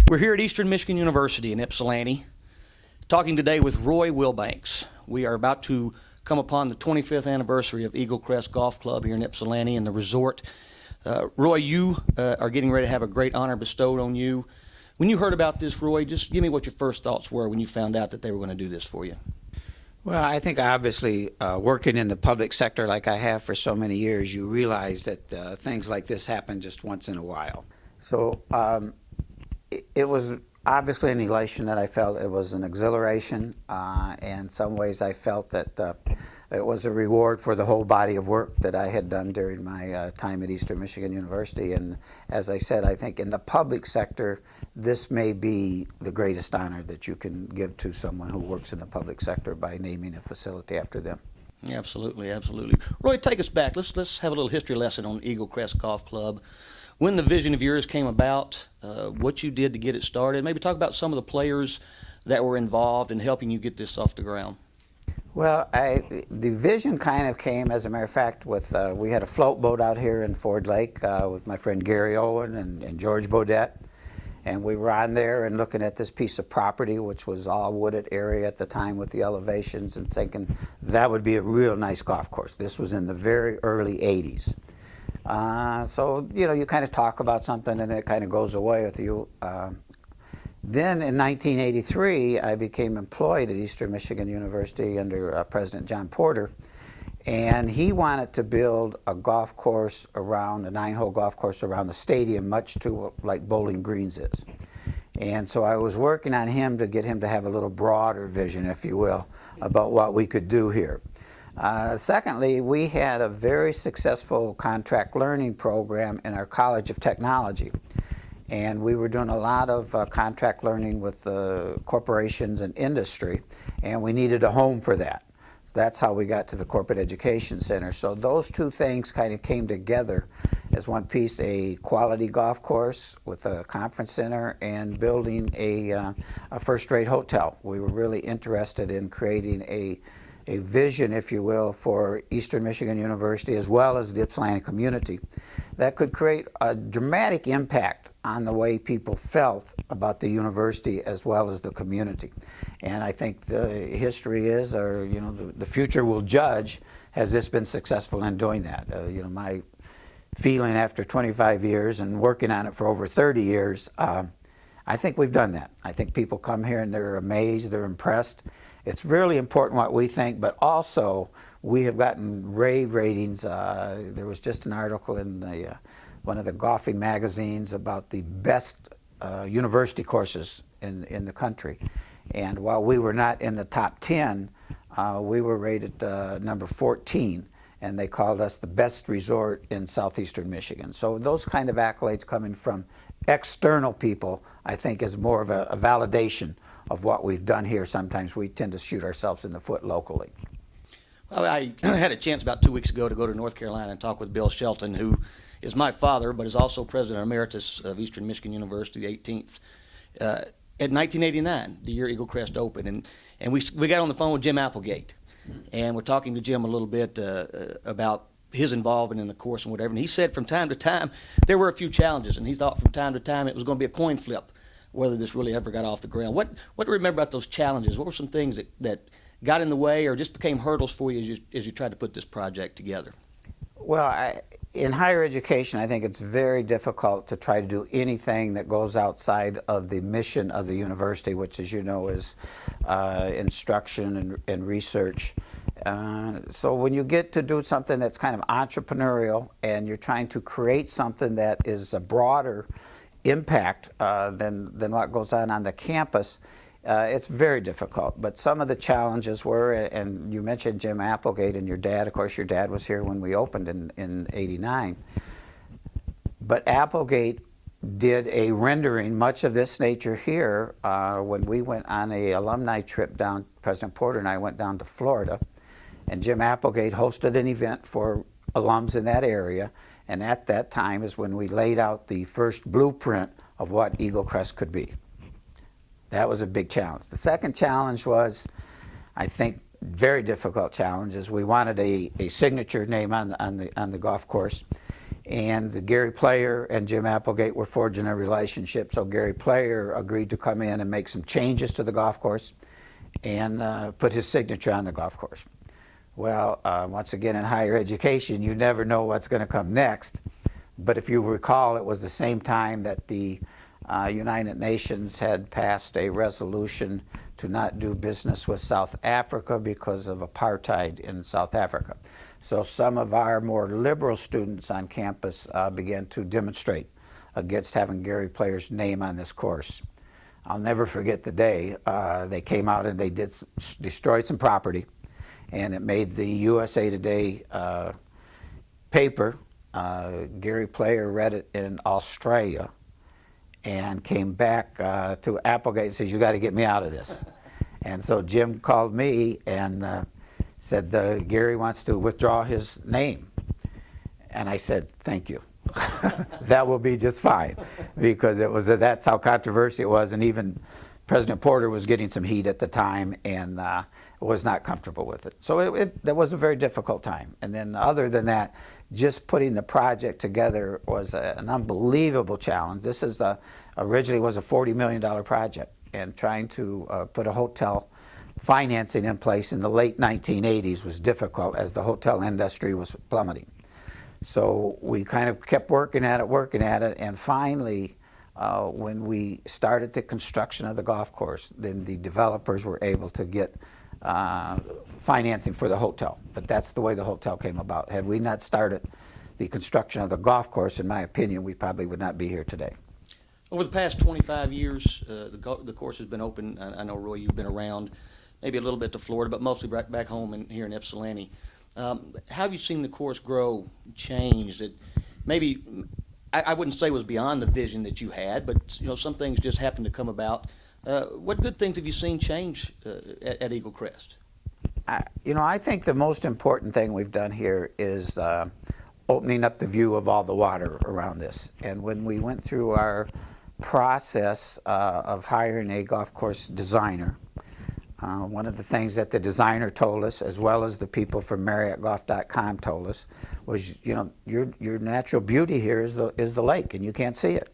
We're here at Eastern Michigan University in Ypsilanti, talking today with Roy Wilbanks. We are about to come upon the 25th anniversary of Eaglecrest Golf Club here in Ypsilanti and the resort. Roy, you are getting ready to have a great honor bestowed on you. When you heard about this, Roy, just give me what your first thoughts were when you found out that they were going to do this for you. Well, I think obviously working in the public sector like I have for so many years, you realize that things like this happen just once in a while. So it was obviously an elation that I felt. It was an exhilaration. In some ways I felt that it was a reward for the whole body of work that I had done during my time at Eastern Michigan University. And as I said, I think in the public sector, this may be the greatest honor that you can give to someone who works in the public sector by naming a facility after them. Absolutely, absolutely. Roy, take us back. Let's have a little history lesson on Eaglecrest Golf Club. When the vision of yours came about, what you did to get it started. Maybe talk about some of the players that were involved in helping you get this off the ground. Well, the vision kind of came, as a matter of fact, with we had a float boat out here in Ford Lake with my friend Gary Owen and George Bodette. And we were on there and looking at this piece of property, which was all wooded area at the time with the elevations, and thinking that would be a real nice golf course. This was in the very early 80s. So, you know, you kind of talk about something and it kind of goes away with you. Then in 1983, I became employed at Eastern Michigan University under President John Porter, and he wanted to build a golf course around, a 9-hole golf course around the stadium, much to like Bowling Greens is. And so I was working on him to get him to have a little broader vision, if you will, about what we could do here. Secondly, we had a very successful contract learning program in our College of Technology. And we were doing a lot of contract learning with corporations and industry, and we needed a home for that. So that's how we got to the Corporate Education Center. So those two things kind of came together as one piece: a quality golf course with a conference center and building a first-rate hotel. We were really interested in creating a vision, if you will, for Eastern Michigan University as well as the Ypsilanti community that could create a dramatic impact on the way people felt about the university as well as the community. And I think the history is, or you know, the future will judge, has this been successful in doing that. You know, my feeling after 25 years and working on it for over 30 years, I think we've done that. I think people come here and they're amazed, they're impressed. It's really important what we think, but also we have gotten rave ratings. There was just an article in one of the golfing magazines about the best university courses in the country. And while we were not in the top 10, we were rated number 14, and they called us the best resort in southeastern Michigan. So those kind of accolades coming from external people, I think, is more of a validation of what we've done here. Sometimes we tend to shoot ourselves in the foot locally. Well, I had a chance about 2 weeks ago to go to North Carolina and talk with Bill Shelton, who is my father, but is also President Emeritus of Eastern Michigan University, the 18th. At 1989, the year Eaglecrest opened, and we got on the phone with Jim Applegate, and we're talking to Jim a little bit about his involvement in the course and whatever. And he said from time to time there were a few challenges, and he thought from time to time it was going to be a coin flip whether this really ever got off the ground. What do you remember about those challenges? What were some things that got in the way or just became hurdles for you as you tried to put this project together? Well, in higher education, I think it's very difficult to try to do anything that goes outside of the mission of the university, which, as you know, is instruction and research. So when you get to do something that's kind of entrepreneurial and you're trying to create something that is a broader impact than what goes on the campus, it's very difficult. But some of the challenges were, and you mentioned Jim Applegate and your dad. Of course, your dad was here when we opened in '89. But Applegate did a rendering, much of this nature here, when we went on a alumni trip down. President Porter and I went down to Florida, and Jim Applegate hosted an event for alums in that area. And at that time is when we laid out the first blueprint of what Eaglecrest could be. That was a big challenge. The second challenge was, I think, very difficult challenge, is we wanted a signature name on the golf course. And Gary Player and Jim Applegate were forging a relationship. So Gary Player agreed to come in and make some changes to the golf course and put his signature on the golf course. Well, once again, in higher education, you never know what's going to come next. But if you recall, it was the same time that the United Nations had passed a resolution to not do business with South Africa because of apartheid in South Africa. So some of our more liberal students on campus began to demonstrate against having Gary Player's name on this course. I'll never forget the day they came out and they destroyed some property, and it made the USA Today paper. Gary Player read it in Australia and came back to Applegate and says, "You got to get me out of this." And so Jim called me and said, "Gary wants to withdraw his name." And I said, "Thank you." That will be just fine, because that's how controversial it was, and even President Porter was getting some heat at the time and was not comfortable with it. So that was a very difficult time. And then other than that, just putting the project together was an unbelievable challenge. This is originally was a $40 million project, and trying to put a hotel financing in place in the late 1980s was difficult as the hotel industry was plummeting. So we kind of kept working at it, and finally, when we started the construction of the golf course, then the developers were able to get financing for the hotel. But that's the way the hotel came about. Had we not started the construction of the golf course, in my opinion, we probably would not be here today. Over the past 25 years, the course has been open. I know, Roy, you've been around, maybe a little bit to Florida, but mostly back home and here in Ypsilanti. How have you seen the course grow, change? That maybe I wouldn't say was beyond the vision that you had, but some things just happened to come about. What good things have you seen change at Eagle Crest? I think the most important thing we've done here is opening up the view of all the water around this. And when we went through our process of hiring a golf course designer, one of the things that the designer told us, as well as the people from MarriottGolf.com told us, was, your natural beauty here is the lake, and you can't see it.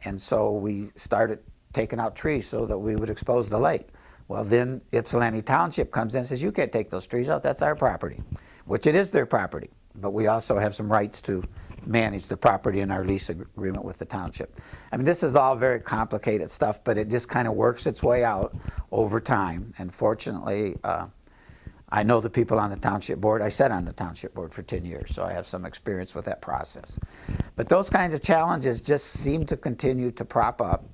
And so we started taking out trees so that we would expose the lake. Well, then Ypsilanti Township comes in and says, "You can't take those trees out, that's our property," which it is their property. But we also have some rights to manage the property in our lease agreement with the township. I mean, this is all very complicated stuff, but it just kind of works its way out over time. And fortunately, I know the people on the township board. I sat on the township board for 10 years, so I have some experience with that process. But those kinds of challenges just seem to continue to prop up.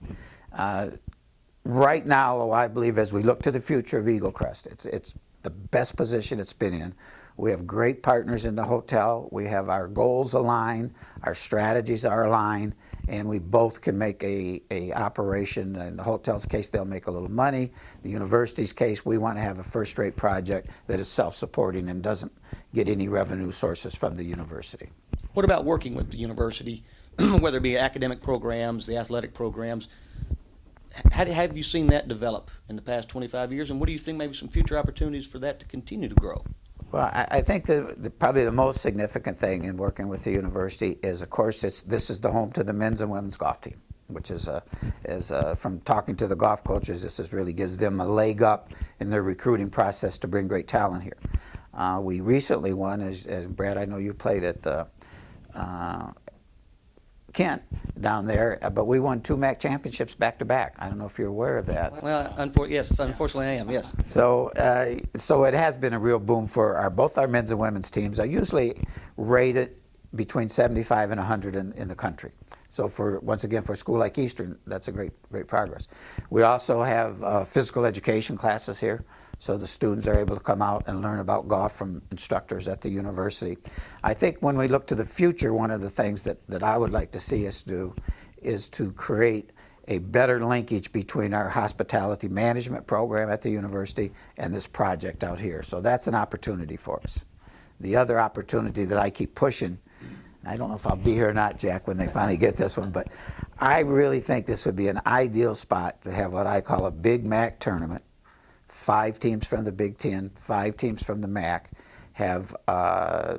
Right now, I believe, as we look to the future of Eagle Crest, it's the best position it's been in. We have great partners in the hotel. We have our goals aligned, our strategies are aligned, and we both can make a operation. In the hotel's case, they'll make a little money. The university's case, we want to have a first-rate project that is self-supporting and doesn't get any revenue sources from the university. What about working with the university, whether it be academic programs, the athletic programs? How have you seen that develop in the past 25 years, and what do you think maybe some future opportunities for that to continue to grow? Well, I think probably the most significant thing in working with the university is, of course, this is the home to the men's and women's golf team, which is from talking to the golf coaches, this really gives them a leg up in their recruiting process to bring great talent here. We recently won, as Brad, I know you played at Kent down there, but we won 2 MAC championships back to back. I don't know if you're aware of that. Well, yes, unfortunately I am, yes. So it has been a real boom for both our men's and women's teams. I usually rate it between 75 and 100 in the country. So once again, for a school like Eastern, that's a great progress. We also have physical education classes here, so the students are able to come out and learn about golf from instructors at the university. I think when we look to the future, one of the things that I would like to see us do is to create a better linkage between our hospitality management program at the university and this project out here. So that's an opportunity for us. The other opportunity that I keep pushing, I don't know if I'll be here or not, Jack, when they finally get this one, but I really think this would be an ideal spot to have what I call a Big MAC tournament. 5 teams from the Big Ten, 5 teams from the MAC, have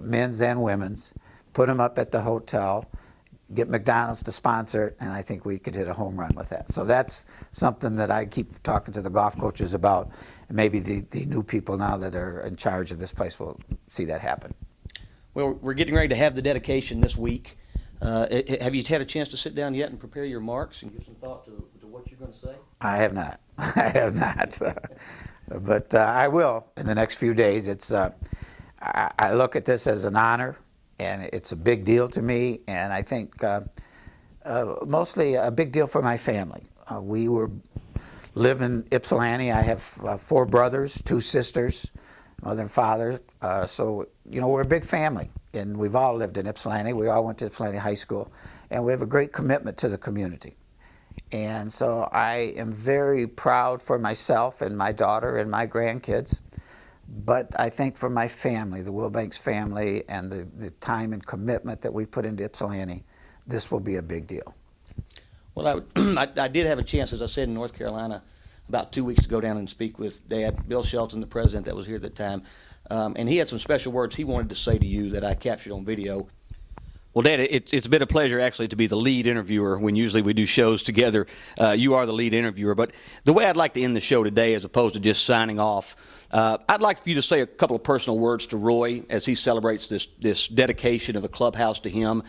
men's and women's, put them up at the hotel, get McDonald's to sponsor it, and I think we could hit a home run with that. So that's something that I keep talking to the golf coaches about. Maybe the new people now that are in charge of this place will see that happen. Well, we're getting ready to have the dedication this week. Have you had a chance to sit down yet and prepare your remarks and give some thought to what you're going to say? I have not. I have not. But I will in the next few days. I look at this as an honor, and it's a big deal to me, and I think mostly a big deal for my family. We live in Ypsilanti. I have 4 brothers, 2 sisters, mother and father. So, we're a big family, and we've all lived in Ypsilanti. We all went to Ypsilanti High School, and we have a great commitment to the community. And so I am very proud for myself and my daughter and my grandkids. But I think for my family, the Wilbanks family, and the time and commitment that we put into Ypsilanti, this will be a big deal. Well, I did have a chance, as I said, in North Carolina about 2 weeks to go down and speak with Dad, Bill Shelton, the president that was here at the time. And he had some special words he wanted to say to you that I captured on video. Well, Dad, it's been a pleasure actually to be the lead interviewer when usually we do shows together. You are the lead interviewer. But the way I'd like to end the show today, as opposed to just signing off, I'd like for you to say a couple of personal words to Roy as he celebrates this dedication of the clubhouse to him,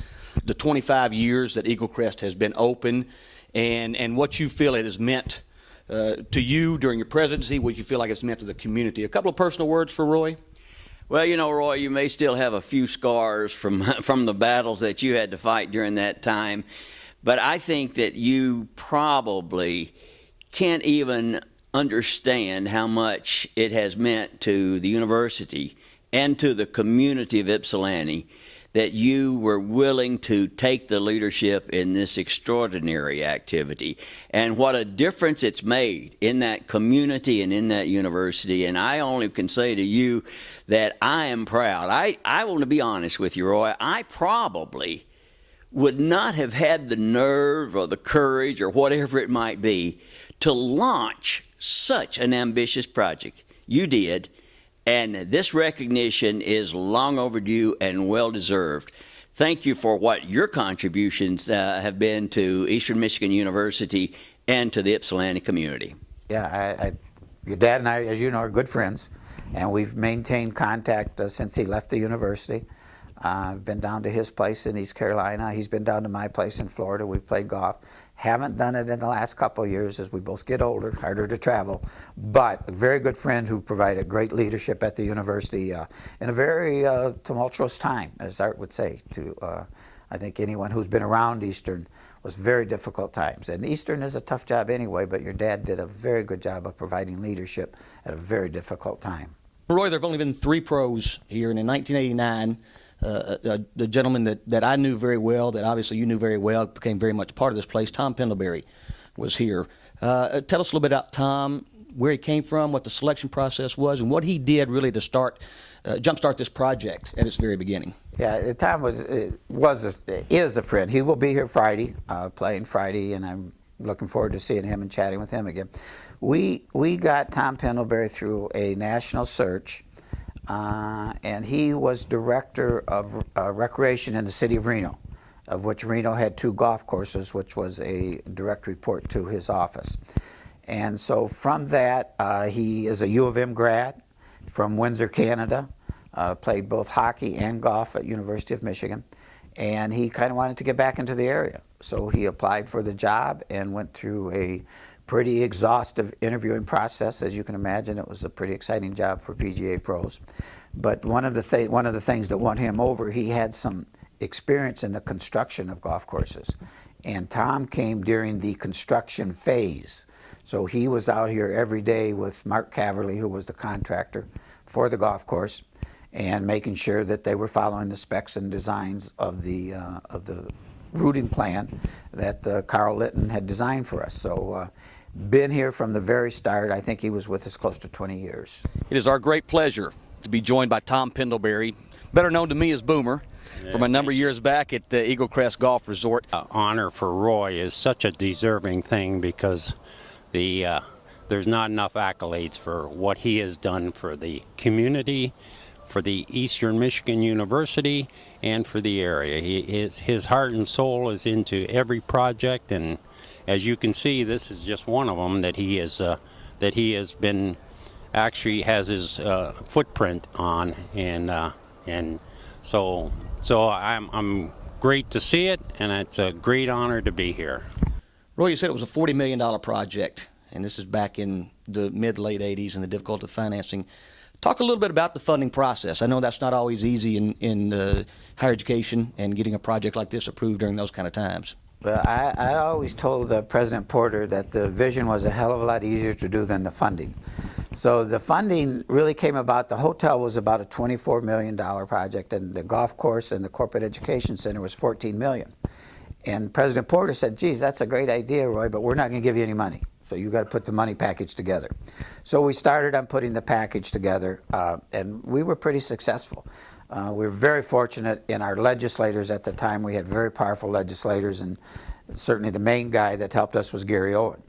the 25 years that Eaglecrest has been open, and what you feel it has meant to you during your presidency, what you feel like it's meant to the community. A couple of personal words for Roy? Well, Roy, you may still have a few scars from the battles that you had to fight during that time, but I think that you probably can't even understand how much it has meant to the university and to the community of Ypsilanti that you were willing to take the leadership in this extraordinary activity, and what a difference it's made in that community and in that university. And I only can say to you that I am proud. I want to be honest with you, Roy. I probably would not have had the nerve or the courage or whatever it might be to launch such an ambitious project. You did. And this recognition is long overdue and well-deserved. Thank you for what your contributions have been to Eastern Michigan University and to the Ypsilanti community. Yeah, your dad and I, as you know, are good friends, and we've maintained contact since he left the university. I've been down to his place in East Carolina. He's been down to my place in Florida. We've played golf. Haven't done it in the last couple of years as we both get older, harder to travel. But a very good friend who provided great leadership at the university in a very tumultuous time, as Art would say. I think anyone who's been around Eastern was very difficult times. And Eastern is a tough job anyway, but your dad did a very good job of providing leadership at a very difficult time. Roy, there have only been 3 pros here, and in 1989, the gentleman that I knew very well, that obviously you knew very well, became very much part of this place, Tom Pendlebury, was here. Tell us a little bit about Tom, where he came from, what the selection process was, and what he did really to jumpstart this project at its very beginning. Yeah, Tom is a friend. He will be here Friday, playing Friday, and I'm looking forward to seeing him and chatting with him again. We got Tom Pendlebury through a national search. And he was director of recreation in the city of Reno, of which Reno had 2 golf courses, which was a direct report to his office. And so from that, he is a U of M grad from Windsor, Canada, played both hockey and golf at University of Michigan, and he kind of wanted to get back into the area. So he applied for the job and went through a pretty exhaustive interviewing process. As you can imagine, it was a pretty exciting job for PGA pros. But one of the things that won him over, he had some experience in the construction of golf courses. And Tom came during the construction phase. So he was out here every day with Mark Caverly, who was the contractor for the golf course, and making sure that they were following the specs and designs of the routing plan that Carl Litton had designed for us. So been here from the very start. I think he was with us close to 20 years. It is our great pleasure to be joined by Tom Pendlebury, better known to me as Boomer, from a number of years back at Eaglecrest Golf Resort. Honor for Roy is such a deserving thing because there's not enough accolades for what he has done for the community, for the Eastern Michigan University and for the area. His heart and soul is into every project, and as you can see, this is just one of them that he has been actually has his footprint on, and so I'm great to see it, and it's a great honor to be here. Roy, you said it was a $40 million project, and this is back in the mid-late 80s and the difficulty of financing. Talk a little bit about the funding process. I know that's not always easy in higher education and getting a project like this approved during those kind of times. Well, I always told President Porter that the vision was a hell of a lot easier to do than the funding. So the funding really came about. The hotel was about a $24 million project, and the golf course and the corporate education center was $14 million. And President Porter said, geez, that's a great idea, Roy, but we're not going to give you any money. So you got to put the money package together. So we started on putting the package together, and we were pretty successful. We were very fortunate in our legislators at the time. We had very powerful legislators, and certainly the main guy that helped us was Gary Owen.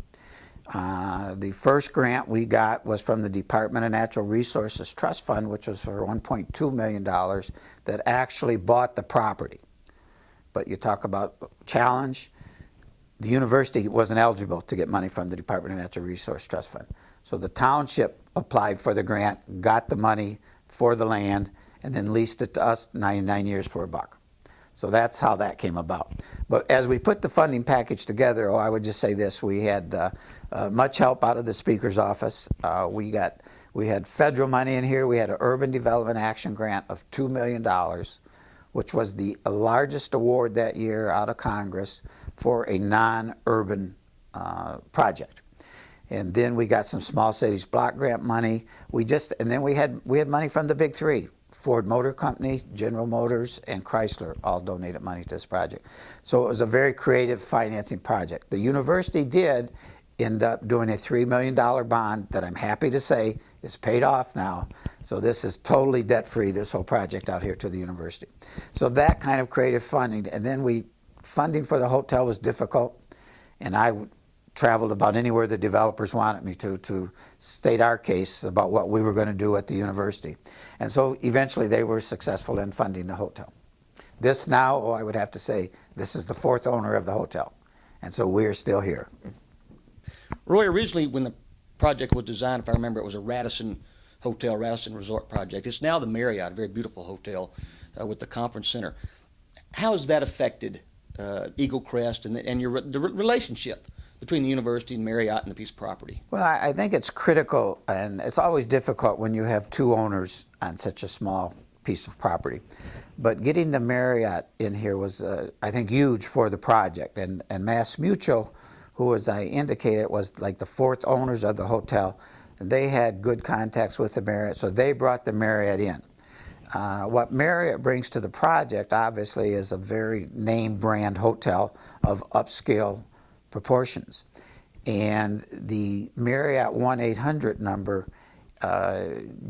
The first grant we got was from the Department of Natural Resources Trust Fund, which was for $1.2 million that actually bought the property. But you talk about challenge. The university wasn't eligible to get money from the Department of Natural Resource Trust Fund. So the township applied for the grant, got the money for the land, and then leased it to us 99 years for $1. So that's how that came about. But as we put the funding package together, I would just say this: we had much help out of the Speaker's office. We had federal money in here. We had an Urban Development Action Grant of $2 million, which was the largest award that year out of Congress for a non-urban project. And then we got some small cities block grant money. And then we had money from the big three: Ford Motor Company, General Motors, and Chrysler all donated money to this project. So it was a very creative financing project. The university did end up doing a $3 million bond that I'm happy to say is paid off now. So this is totally debt-free, this whole project out here to the university. So that kind of creative funding. And then funding for the hotel was difficult, and I traveled about anywhere the developers wanted me to state our case about what we were going to do at the university. And so eventually they were successful in funding the hotel. This now, I would have to say, this is the fourth owner of the hotel. And so we're still here. Roy, originally when the project was designed, if I remember, it was a Radisson Hotel, Radisson Resort project. It's now the Marriott, a very beautiful hotel with the conference center. How has that affected Eaglecrest and the relationship between the university and Marriott and the piece of property? Well, I think it's critical, and it's always difficult when you have two owners on such a small piece of property. But getting the Marriott in here was, I think, huge for the project. And Mass Mutual, who, as I indicated, was like the fourth owners of the hotel, and they had good contacts with the Marriott, so they brought the Marriott in. What Marriott brings to the project, obviously, is a very name brand hotel of upscale proportions. And the Marriott 1-800 number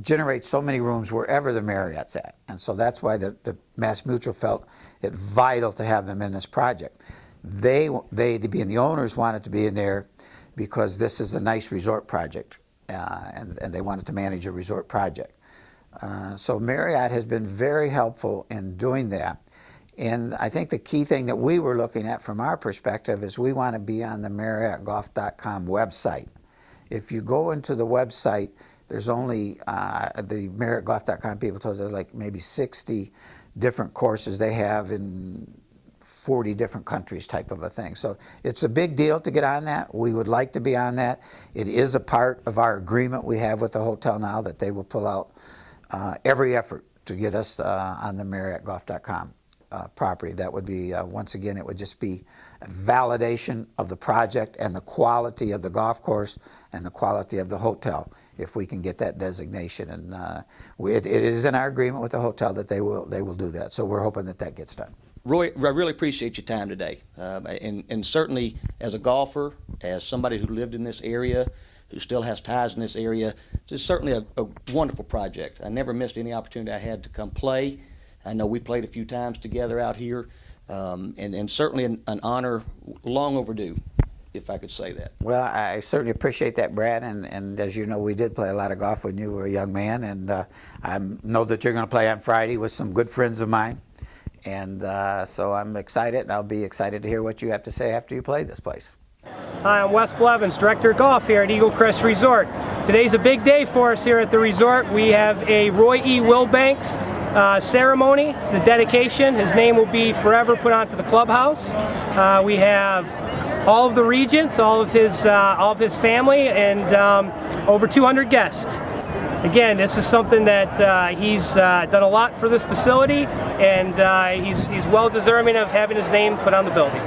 generates so many rooms wherever the Marriott's at. And so that's why the Mass Mutual felt it vital to have them in this project. They being the owners, wanted to be in there because this is a nice resort project, and they wanted to manage a resort project. So Marriott has been very helpful in doing that. And I think the key thing that we were looking at from our perspective is we want to be on the MarriottGolf.com website. If you go into the website, there's only, the MarriottGolf.com people told us there's like maybe 60 different courses they have in 40 different countries type of a thing. So it's a big deal to get on that. We would like to be on that. It is a part of our agreement we have with the hotel now that they will pull out every effort to get us on the MarriottGolf.com property. That would be, once again, it would just be a validation of the project and the quality of the golf course and the quality of the hotel if we can get that designation. And it is in our agreement with the hotel that they will do that. So we're hoping that that gets done. Roy, I really appreciate your time today. And certainly as a golfer, as somebody who lived in this area, who still has ties in this area, it's certainly a wonderful project. I never missed any opportunity I had to come play. I know we played a few times together out here, and certainly an honor long overdue. if I could say that. Well, I certainly appreciate that, Brad, and as you know, we did play a lot of golf when you were a young man, and I know that you're going to play on Friday with some good friends of mine, and so I'm excited, and I'll be excited to hear what you have to say after you play this place. Hi, I'm Wes Blevins, Director of Golf here at Crest Resort. Today's a big day for us here at the resort. We have a Roy E. Wilbanks ceremony. It's the dedication. His name will be forever put onto the clubhouse. We have all of the regents, all of his family, and over 200 guests. Again, this is something that he's done a lot for this facility, and he's well deserving of having his name put on the building.